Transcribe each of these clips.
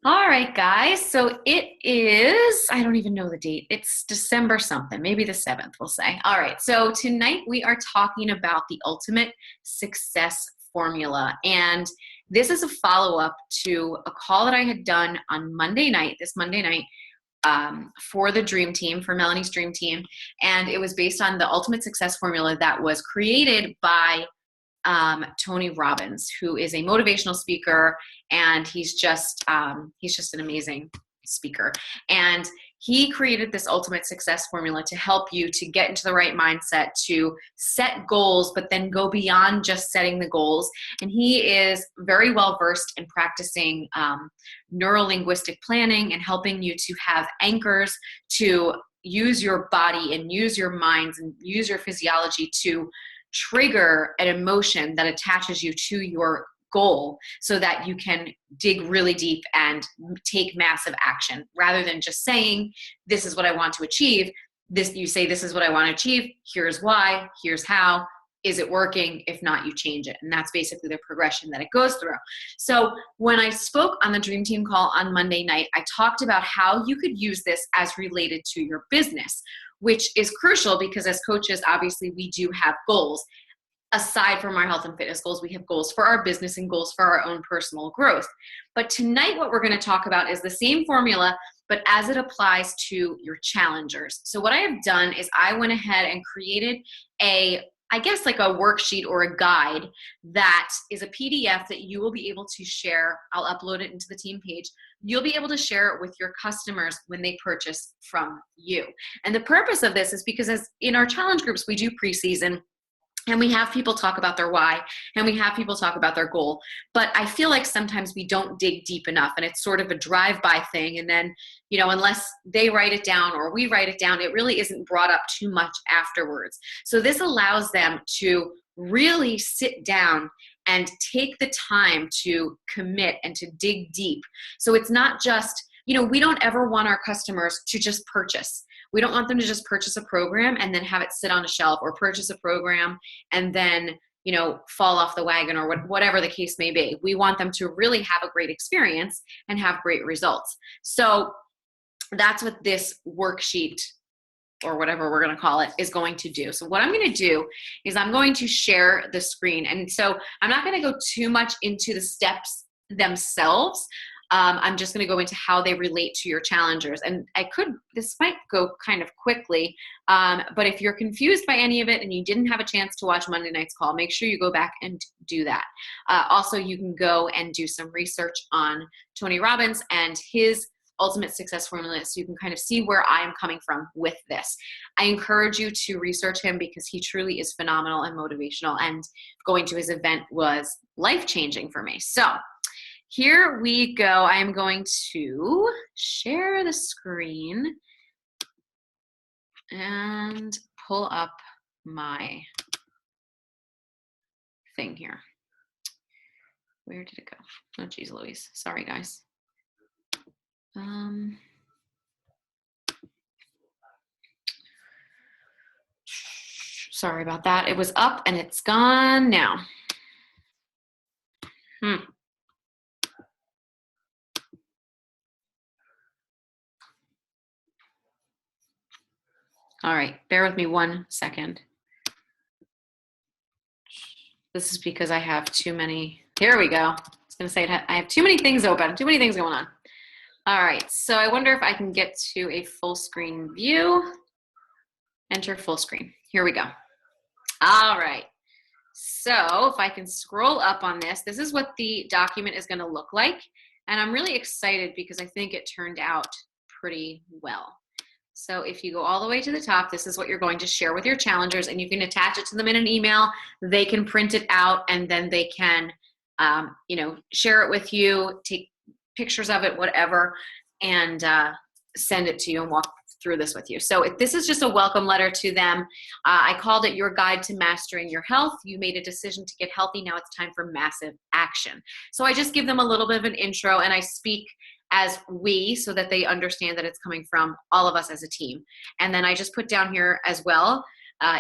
All right, guys. So it is, I don't even know the date. It's December something, maybe the 7th, we'll say. All right. So tonight we are talking about the ultimate success formula. And this is a follow up to a call that I had done on Monday night, this Monday night, for the Dream Team, for Melanie's Dream Team. And it was based on the ultimate success formula that was created by Tony Robbins, who is a motivational speaker, and he's just an amazing speaker. And he created this ultimate success formula to help you to get into the right mindset, to set goals, but then go beyond just setting the goals. And he is very well versed in practicing neuro-linguistic planning and helping you to have anchors to use your body and use your minds and use your physiology to trigger an emotion that attaches you to your goal so that you can dig really deep and take massive action rather than just saying, this is what I want to achieve. You say, this is what I want to achieve. Here's why, here's how. Is it working? If not, you change it. And that's basically the progression that it goes through. So when I spoke on the Dream Team call on Monday night, I talked about how you could use this as related to your business, which is crucial because as coaches, obviously we do have goals. Aside from our health and fitness goals, we have goals for our business and goals for our own personal growth. But tonight, what we're going to talk about is the same formula, but as it applies to your challengers. So what I have done is I went ahead and created I guess like a worksheet or a guide that is a PDF that you will be able to share. I'll upload it into the team page. You'll be able to share it with your customers when they purchase from you. And the purpose of this is because as in our challenge groups, we do preseason. And we have people talk about their why, and we have people talk about their goal. But I feel like sometimes we don't dig deep enough, and it's sort of a drive-by thing. And then, unless they write it down or we write it down, it really isn't brought up too much afterwards. So this allows them to really sit down and take the time to commit and to dig deep. So it's not just, we don't ever want our customers to just purchase. We don't want them to just purchase a program and then have it sit on a shelf, or purchase a program and then, fall off the wagon, or whatever the case may be. We want them to really have a great experience and have great results. So that's what this worksheet, or whatever we're going to call it, is going to do. So what I'm going to do is I'm going to share the screen. And so I'm not going to go too much into the steps themselves. I'm just going to go into how they relate to your challengers. And this might go kind of quickly, but if you're confused by any of it and you didn't have a chance to watch Monday night's call, make sure you go back and do that. Also, you can go and do some research on Tony Robbins and his ultimate success formula, so you can kind of see where I am coming from with this. I encourage you to research him because he truly is phenomenal and motivational, and going to his event was life-changing for me. So here we go. I am going to share the screen and pull up my thing here. Where did it go? Oh, geez, Louise. Sorry, guys. Sorry about that. It was up and it's gone now. All right, bear with me 1 second. This is because I have too many. Here we go. I was going to say I have too many things open, too many things going on. All right, so I wonder if I can get to a full screen view. Enter full screen. Here we go. All right, so if I can scroll up on this is what the document is going to look like. And I'm really excited because I think it turned out pretty well. So if you go all the way to the top, this is what you're going to share with your challengers, and you can attach it to them in an email. They can print it out, and then they can, share it with you, take pictures of it, whatever, and send it to you and walk through this with you. So this is just a welcome letter to them. I called it Your Guide to Mastering Your Health. You made a decision to get healthy. Now it's time for massive action. So I just give them a little bit of an intro, and I speak as we, so that they understand that it's coming from all of us as a team. And then I just put down here as well,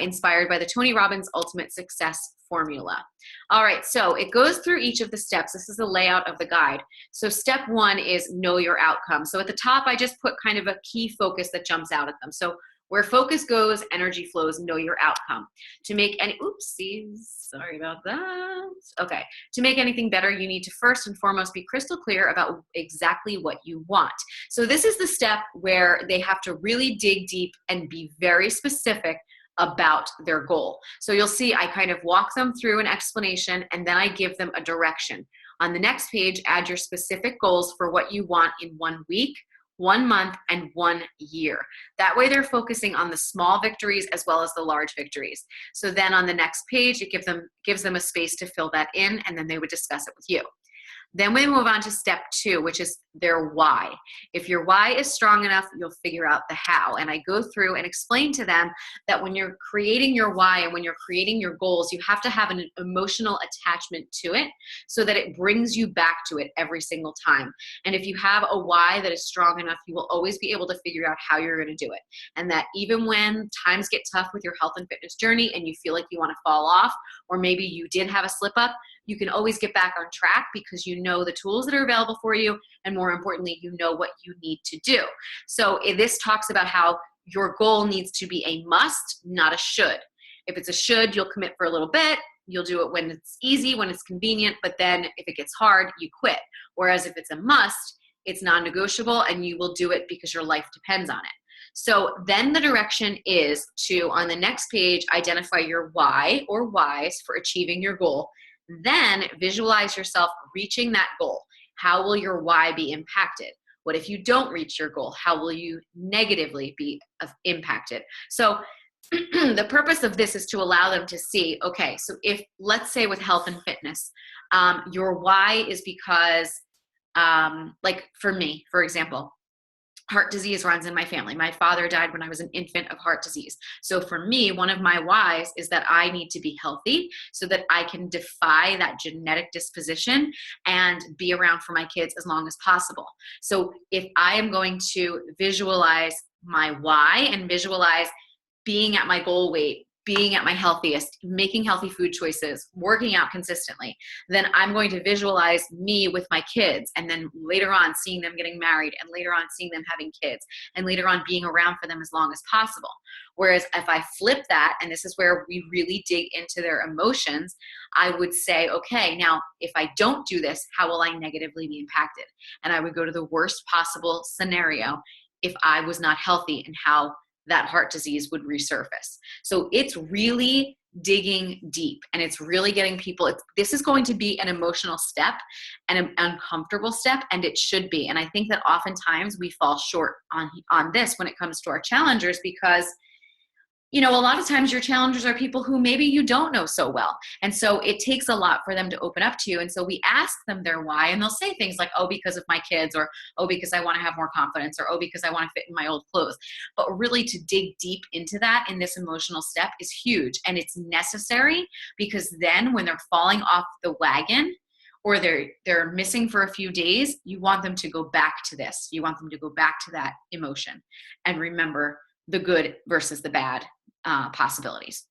inspired by the Tony Robbins Ultimate Success formula. All right, so it goes through each of the steps. This is the layout of the guide. So step 1 is know your outcome. So at the top, I just put kind of a key focus that jumps out at them. So where focus goes, energy flows, know your outcome. To make any, oopsies, sorry about that. Okay, to make anything better, you need to first and foremost be crystal clear about exactly what you want. So this is the step where they have to really dig deep and be very specific about their goal. So you'll see I kind of walk them through an explanation and then I give them a direction. On the next page, add your specific goals for what you want in 1 week, 1 month, and 1 year. That way they're focusing on the small victories as well as the large victories. So then on the next page, it gives them a space to fill that in, and then they would discuss it with you. Then we move on to step 2, which is their why. If your why is strong enough, you'll figure out the how. And I go through and explain to them that when you're creating your why and when you're creating your goals, you have to have an emotional attachment to it so that it brings you back to it every single time. And if you have a why that is strong enough, you will always be able to figure out how you're going to do it. And that even when times get tough with your health and fitness journey and you feel like you want to fall off, or maybe you did have a slip up, you can always get back on track because you know the tools that are available for you, and more importantly, you know what you need to do. So this talks about how your goal needs to be a must, not a should. If it's a should, you'll commit for a little bit, you'll do it when it's easy, when it's convenient, but then if it gets hard, you quit. Whereas if it's a must, it's non-negotiable and you will do it because your life depends on it. So then the direction is to, on the next page, identify your why or whys for achieving your goal. Then visualize yourself reaching that goal. How will your why be impacted? What if you don't reach your goal? How will you negatively be impacted? So the purpose of this is to allow them to see, okay, so if, let's say with health and fitness, your why is because, like for me, for example, heart disease runs in my family. My father died when I was an infant of heart disease. So for me, one of my whys is that I need to be healthy so that I can defy that genetic disposition and be around for my kids as long as possible. So if I am going to visualize my why and visualize being at my goal weight, being at my healthiest, making healthy food choices, working out consistently, then I'm going to visualize me with my kids, and then later on seeing them getting married, and later on seeing them having kids, and later on being around for them as long as possible. Whereas if I flip that, and this is where we really dig into their emotions, I would say, okay, now if I don't do this, how will I negatively be impacted? And I would go to the worst possible scenario if I was not healthy and how that heart disease would resurface. So it's really digging deep, and it's really getting people, this is going to be an emotional step and an uncomfortable step, and it should be. And I think that oftentimes we fall short on this when it comes to our challengers, because you know, a lot of times your challengers are people who maybe you don't know so well. And so it takes a lot for them to open up to you. And so we ask them their why, and they'll say things like, oh, because of my kids, or, oh, because I want to have more confidence, or, oh, because I want to fit in my old clothes. But really to dig deep into that in this emotional step is huge. And it's necessary, because then when they're falling off the wagon, or they're missing for a few days, you want them to go back to this. You want them to go back to that emotion and remember the good versus the bad possibilities.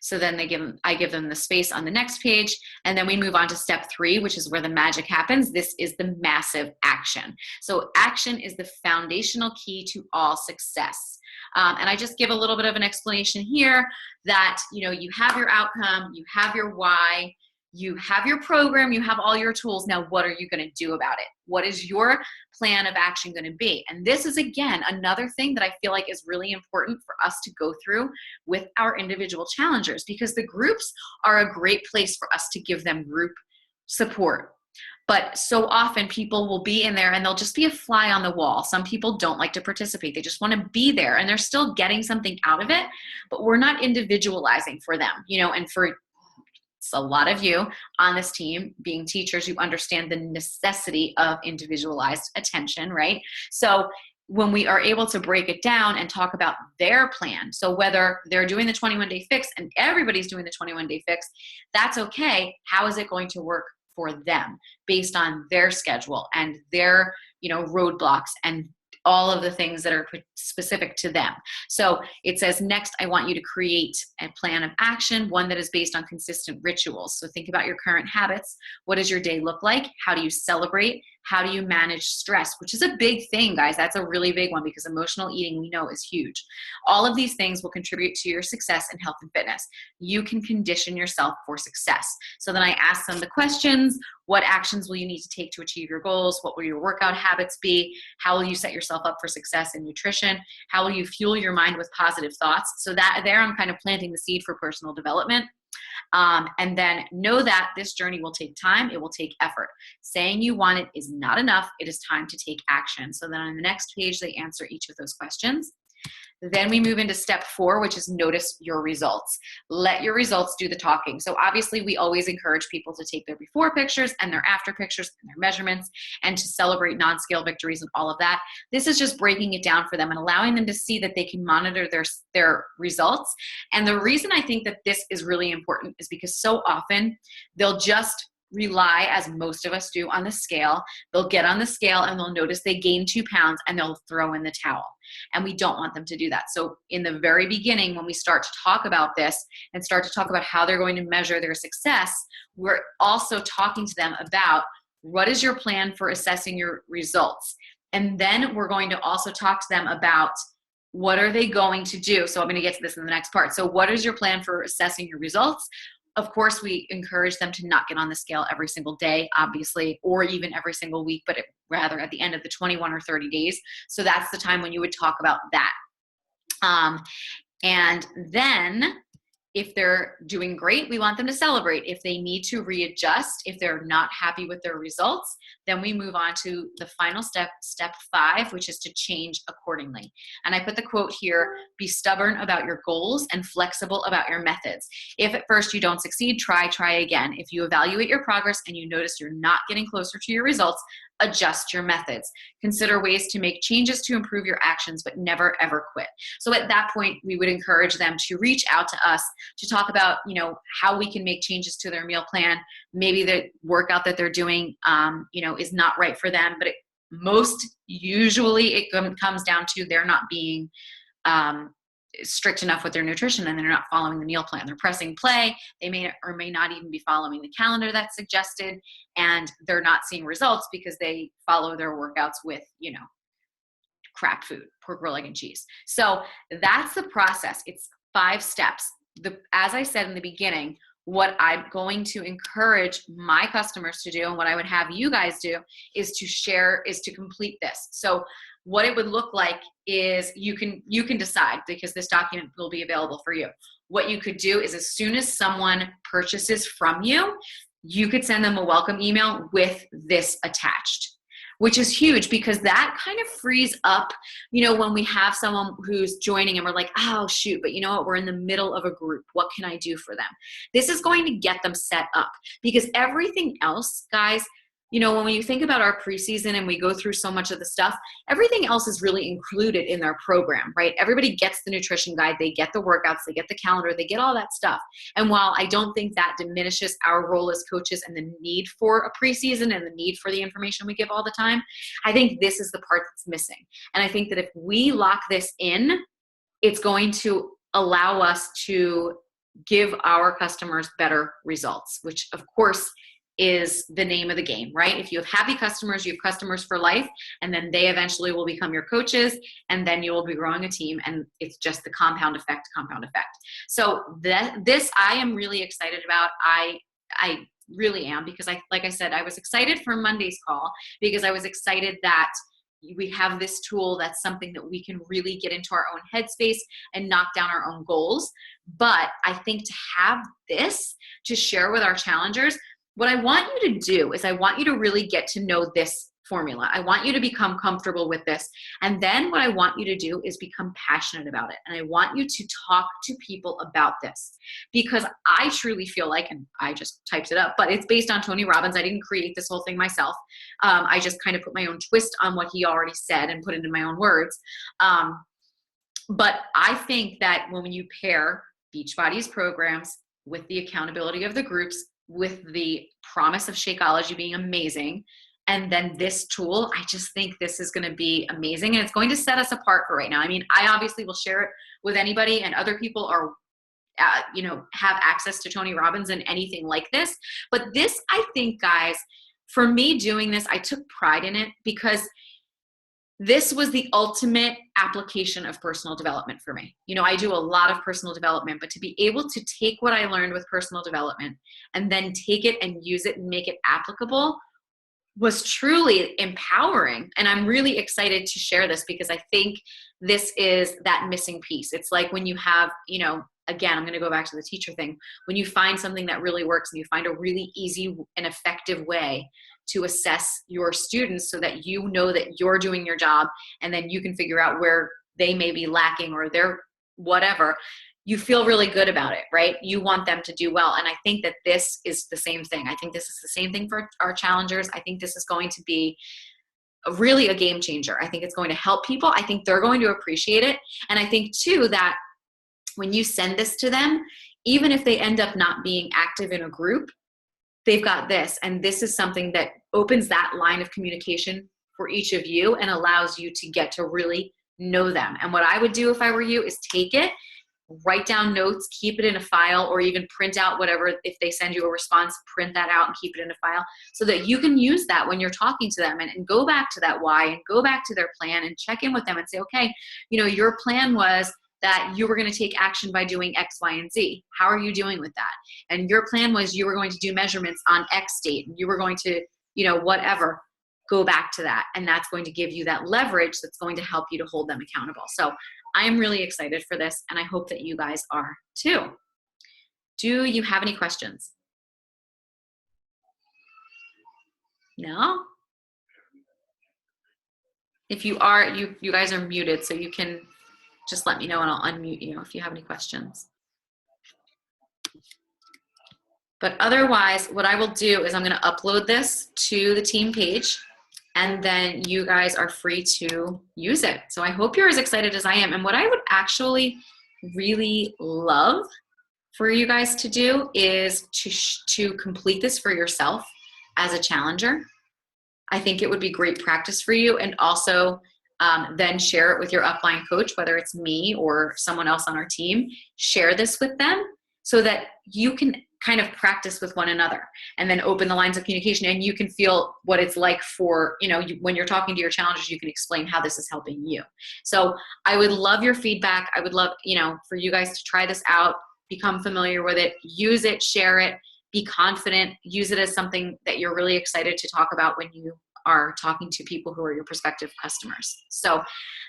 So then I give them the space on the next page, and then we move on to step 3, which is where the magic happens. This is the massive action. So action is the foundational key to all success. And I just give a little bit of an explanation here that, you know, you have your outcome, you have your why, you have your program, you have all your tools. Now, what are you going to do about it? What is your plan of action going to be? And this is, again, another thing that I feel like is really important for us to go through with our individual challengers, because the groups are a great place for us to give them group support. But so often people will be in there and they'll just be a fly on the wall. Some people don't like to participate. They just want to be there, and they're still getting something out of it, but we're not individualizing for them, you know. And for a lot of you on this team being teachers, you understand the necessity of individualized attention, right? So when we are able to break it down and talk about their plan, so whether they're doing the 21-day fix and everybody's doing the 21-day fix, that's okay. How is it going to work for them based on their schedule and their, you know, roadblocks and all of the things that are specific to them. So it says, next, I want you to create a plan of action, one that is based on consistent rituals. So think about your current habits. What does your day look like? How do you celebrate? How do you manage stress? Which is a big thing, guys. That's a really big one because emotional eating, we know, is huge. All of these things will contribute to your success in health and fitness. You can condition yourself for success. So then I ask them the questions. What actions will you need to take to achieve your goals? What will your workout habits be? How will you set yourself up for success in nutrition? How will you fuel your mind with positive thoughts? So that there I'm kind of planting the seed for personal development. And then know that this journey will take time. It will take effort. Saying you want it is not enough. It is time to take action. So then on the next page, they answer each of those questions. Then we move into step 4, which is notice your results. Let your results do the talking. So obviously we always encourage people to take their before pictures and their after pictures and their measurements and to celebrate non-scale victories and all of that. This is just breaking it down for them and allowing them to see that they can monitor their results. And the reason I think that this is really important is because so often they'll just rely, as most of us do, on the scale. They'll get on the scale and they'll notice they gain 2 pounds and they'll throw in the towel. And we don't want them to do that. So in the very beginning, when we start to talk about this and start to talk about how they're going to measure their success, we're also talking to them about what is your plan for assessing your results. And then we're going to also talk to them about what are they going to do. So I'm going to get to this in the next part. So what is your plan for assessing your results? Of course, we encourage them to not get on the scale every single day, obviously, or even every single week, but rather at the end of the 21 or 30 days. So that's the time when you would talk about that. And then if they're doing great, we want them to celebrate. If they need to readjust, if they're not happy with their results, then we move on to the final step, step 5, which is to change accordingly. And I put the quote here, be stubborn about your goals and flexible about your methods. If at first you don't succeed, try again. If you evaluate your progress and you notice you're not getting closer to your results, adjust your methods. Consider ways to make changes to improve your actions, but never ever quit. So at that point, we would encourage them to reach out to us to talk about, how we can make changes to their meal plan. Maybe the workout that they're doing, is not right for them, but most usually it comes down to they're not being strict enough with their nutrition and they're not following the meal plan. They're pressing play. They may or may not even be following the calendar that's suggested, and they're not seeing results because they follow their workouts with, crap food, pork, roll, egg, and cheese. So that's the process. It's 5 steps. As I said in the beginning, what I'm going to encourage my customers to do and what I would have you guys do is to complete this. So what it would look like is you can decide, because this document will be available for you. What you could do is as soon as someone purchases from you, you could send them a welcome email with this attached, which is huge because that kind of frees up, when we have someone who's joining and we're like, oh shoot, but you know what? We're in the middle of a group. What can I do for them? This is going to get them set up because everything else, guys, when you think about our preseason and we go through so much of the stuff, everything else is really included in their program, right? Everybody gets the nutrition guide, they get the workouts, they get the calendar, they get all that stuff. And while I don't think that diminishes our role as coaches and the need for a preseason and the need for the information we give all the time, I think this is the part that's missing. And I think that if we lock this in, it's going to allow us to give our customers better results, which of course is the name of the game, right? If you have happy customers, you have customers for life, and then they eventually will become your coaches, and then you will be growing a team, and it's just the compound effect. So this I am really excited about. I really am, because like I said, I was excited for Monday's call because I was excited that we have this tool that's something that we can really get into our own headspace and knock down our own goals. But I think to have this to share with our challengers, what I want you to do is I want you to really get to know this formula. I want you to become comfortable with this. And then what I want you to do is become passionate about it. And I want you to talk to people about this, because I truly feel like, and I just typed it up, but it's based on Tony Robbins. I didn't create this whole thing myself. I just kind of put my own twist on what he already said and put it in my own words. But I think that when you pair Beachbody's programs with the accountability of the groups, with the promise of Shakeology being amazing, And then this tool, I just think this is going to be amazing. And it's going to set us apart for right now. I mean, I obviously will share it with anybody, and other people are you know, have access to Tony Robbins and anything like this. But this, I think, guys, for me doing this, I took pride in it because this was the ultimate application of personal development for me. You know, I do a lot of personal development, but to be able to take what I learned with personal development and then take it and use it and make it applicable was truly empowering. And I'm really excited to share this because I think this is that missing piece. It's like when you have, you know, again, I'm going to go back to the teacher thing. When you find something that really works and you find a really easy and effective way to assess your students so that you know that you're doing your job, and then you can figure out where they may be lacking or they're whatever, you feel really good about it, right? You want them to do well. And I think that this is the same thing. I think this is the same thing for our challengers. I think this is going to be really a game changer. I think it's going to help people. I think they're going to appreciate it. And I think too that when you send this to them, even if they end up not being active in a group, they've got this. And this is something that opens that line of communication for each of you and allows you to get to really know them. And what I would do if I were you is take it, write down notes, keep it in a file, or even print out whatever. If they send you a response, print that out and keep it in a file so that you can use that when you're talking to them, and go back to that why and go back to their plan and check in with them and say, okay, you know, your plan was that you were going to take action by doing X, Y, and Z. How are you doing with that? And your plan was you were going to do measurements on X date, and you were going to, you know, whatever. Go back to that. And that's going to give you that leverage that's going to help you to hold them accountable. So I'm really excited for this, and I hope that you guys are too. Do you have any questions? No? If you are, you guys are muted, so you can just let me know and I'll unmute you if you have any questions. But otherwise, what I will do is I'm going to upload this to the team page, and then you guys are free to use it. So I hope you're as excited as I am. And what I would actually really love for you guys to do is to complete this for yourself as a challenger. I think it would be great practice for you, and also then share it with your upline coach, whether it's me or someone else on our team. Share this with them so that you can kind of practice with one another, and then open the lines of communication, and you can feel what it's like for, you know, when you're talking to your challengers, you can explain how this is helping you. So I would love your feedback. I would love, you know, for you guys to try this out, become familiar with it, use it, share it, be confident, use it as something that you're really excited to talk about when you are talking to people who are your prospective customers. So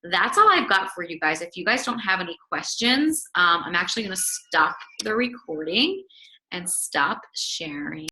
that's all I've got for you guys. If you guys don't have any questions, I'm actually going to stop the recording and stop sharing.